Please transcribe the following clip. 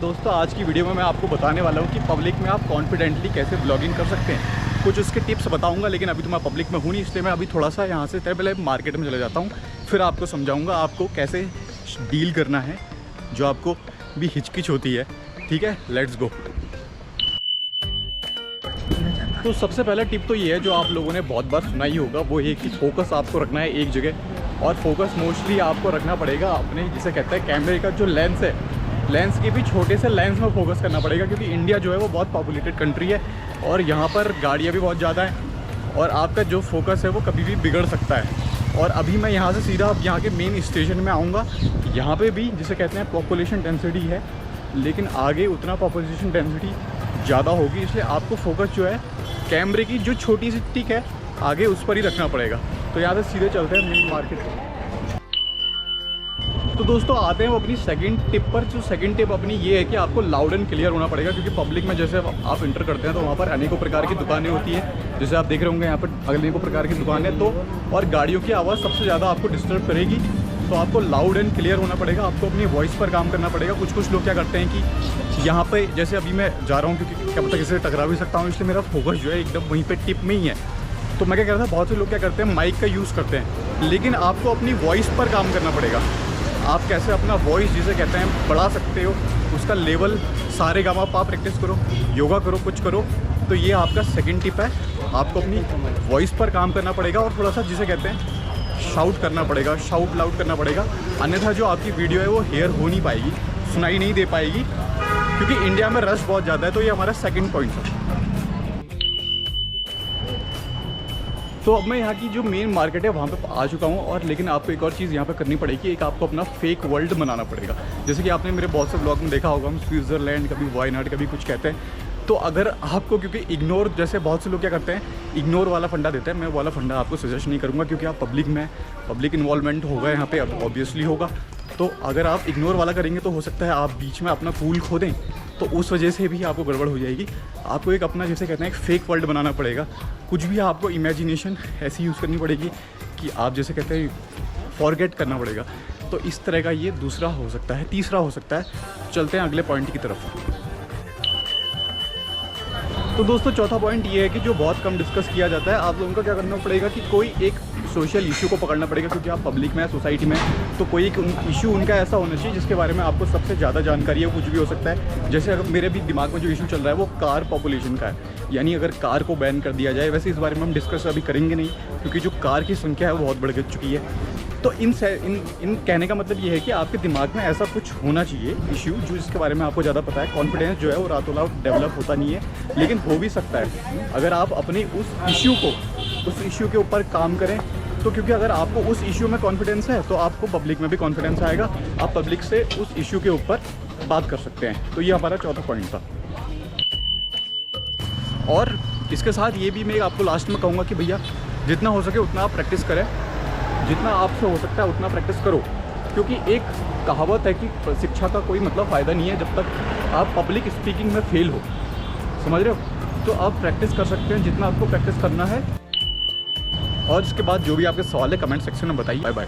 दोस्तों आज की वीडियो में मैं आपको बताने वाला हूँ कि पब्लिक में आप कॉन्फिडेंटली कैसे ब्लॉगिंग कर सकते हैं। कुछ उसके टिप्स बताऊँगा, लेकिन अभी तो मैं पब्लिक में हूँ नहीं, इसलिए मैं अभी थोड़ा सा यहाँ से पहले मार्केट में चले जाता हूँ, फिर आपको समझाऊँगा आपको कैसे डील करना है जो आपको भी हिचकिच होती है। ठीक है, लेट्स गो। तो सबसे पहला टिप तो ये है जो आप लोगों ने बहुत बार सुना ही होगा, वो ये कि फोकस आपको रखना है एक जगह, और फोकस मोस्टली आपको रखना पड़ेगा अपने जिसे कहते हैं कैमरे का जो लेंस है, लेंस के भी छोटे से लेंस में फोकस करना पड़ेगा, क्योंकि इंडिया जो है वो बहुत पॉपुलेटेड कंट्री है और यहाँ पर गाड़ियाँ भी बहुत ज़्यादा हैं और आपका जो फोकस है वो कभी भी बिगड़ सकता है। और अभी मैं यहाँ से सीधा अब यहाँ के मेन स्टेशन में आऊँगा। यहाँ पे भी जिसे कहते हैं पॉपुलेशन डेंसिटी है, लेकिन आगे उतना पॉपुलेशन डेंसिटी ज़्यादा होगी, इसलिए आपको फोकस जो है कैमरे की जो छोटी सी टिक है आगे उस पर ही रखना पड़ेगा। तो यहाँ से सीधे चलते हैं मेन मार्केट। तो दोस्तों आते हैं वो अपनी सेकंड टिप पर। जो सेकंड टिप अपनी ये है कि आपको लाउड एंड क्लियर होना पड़ेगा, क्योंकि पब्लिक में जैसे आप इंटर करते हैं तो वहाँ पर अनेकों प्रकार की दुकानें होती हैं, जैसे आप देख रहे होंगे यहाँ पर अनेकों प्रकार की दुकानें, तो और गाड़ियों की आवाज़ सबसे ज़्यादा आपको डिस्टर्ब करेगी। तो आपको लाउड एंड क्लियर होना पड़ेगा, आपको अपनी वॉइस पर काम करना पड़ेगा। कुछ लोग क्या करते हैं कि यहाँ पे जैसे अभी मैं जा रहा हूँ, क्योंकि क्या पता किसी से टकरा भी सकता हूँ, इसलिए मेरा फोकस जो है एकदम वहीं पे टिप में ही है। तो मैं क्या कह रहा था, बहुत से लोग क्या करते हैं माइक का यूज़ करते हैं, लेकिन आपको अपनी वॉइस पर काम करना पड़ेगा। आप कैसे अपना वॉइस जिसे कहते हैं बढ़ा सकते हो, उसका लेवल सारे गामा पा प्रैक्टिस करो, योगा करो, कुछ करो। तो ये आपका सेकंड टिप है, आपको अपनी वॉइस पर काम करना पड़ेगा और थोड़ा सा जिसे कहते हैं शाउट करना पड़ेगा, शाउट लाउड करना पड़ेगा, अन्यथा जो आपकी वीडियो है वो हेयर हो नहीं पाएगी, सुनाई नहीं दे पाएगी, क्योंकि इंडिया में रश बहुत ज़्यादा है। तो ये हमारा सेकंड पॉइंट है। तो अब मैं यहाँ की जो मेन मार्केट है वहाँ पे आ चुका हूँ, और लेकिन आपको एक और चीज़ यहाँ पे करनी पड़ेगी, एक आपको अपना फेक वर्ल्ड बनाना पड़ेगा। जैसे कि आपने मेरे बहुत से ब्लॉग में देखा होगा, हम स्विट्ज़रलैंड कभी वायनाड कभी कुछ कहते हैं। तो अगर आपको, क्योंकि इग्नोर, जैसे बहुत से लोग क्या करते हैं इग्नोर वाला फंडा देते हैं, मैं वाला फंडा आपको सजेस्ट नहीं करूँगा, क्योंकि आप पब्लिक में पब्लिक इन्वॉल्वमेंट होगा यहाँ पे, ऑब्वियसली होगा। तो अगर आप इग्नोर वाला करेंगे तो हो सकता है आप बीच में अपना पूल खो दें, तो उस वजह से भी आपको गड़बड़ हो जाएगी। आपको एक अपना जिसे कहते हैं एक फेक वर्ल्ड बनाना पड़ेगा। कुछ भी आपको इमेजिनेशन ऐसी यूज़ करनी पड़ेगी कि आप जैसे कहते हैं फॉरगेट करना पड़ेगा। तो इस तरह का ये दूसरा हो सकता है। तीसरा हो सकता है, चलते हैं अगले पॉइंट की तरफ। तो दोस्तों चौथा पॉइंट ये है कि जो बहुत कम डिस्कस किया जाता है, आप लोगों को क्या करना पड़ेगा कि कोई एक सोशल इशू को पकड़ना पड़ेगा, क्योंकि आप पब्लिक में, सोसाइटी में, तो कोई एक इशू उनका ऐसा होना चाहिए जिसके बारे में आपको सबसे ज़्यादा जानकारी है। कुछ भी हो सकता है, जैसे अगर मेरे भी दिमाग में जो इशू चल रहा है वो कार पॉपुलेशन का है, यानी अगर कार को बैन कर दिया जाए। वैसे इस बारे में हम डिस्कस अभी करेंगे नहीं, क्योंकि जो कार की संख्या है वो बहुत बढ़ चुकी है। तो इन कहने का मतलब ये है कि आपके दिमाग में ऐसा कुछ होना चाहिए इशू जो जिसके बारे में आपको ज़्यादा पता है। कॉन्फिडेंस जो है वो रातों रात डेवलप होता नहीं है, लेकिन हो भी सकता है अगर आप अपने उस इशू के ऊपर काम करें। तो क्योंकि अगर आपको उस इशू में कॉन्फिडेंस है तो आपको पब्लिक में भी कॉन्फिडेंस आएगा, आप पब्लिक से उस इशू के ऊपर बात कर सकते हैं। तो ये हमारा चौथा पॉइंट था। और इसके साथ ये भी मैं आपको लास्ट में कहूँगा कि भैया जितना हो सके उतना आप प्रैक्टिस करें, जितना आपसे हो सकता है उतना प्रैक्टिस करो, क्योंकि एक कहावत है कि शिक्षा का कोई मतलब फ़ायदा नहीं है जब तक आप पब्लिक स्पीकिंग में फेल हो। समझ रहे हो? तो आप प्रैक्टिस कर सकते हैं जितना आपको प्रैक्टिस करना है, और इसके बाद जो भी आपके सवाल है कमेंट सेक्शन में बताइए। Bye bye.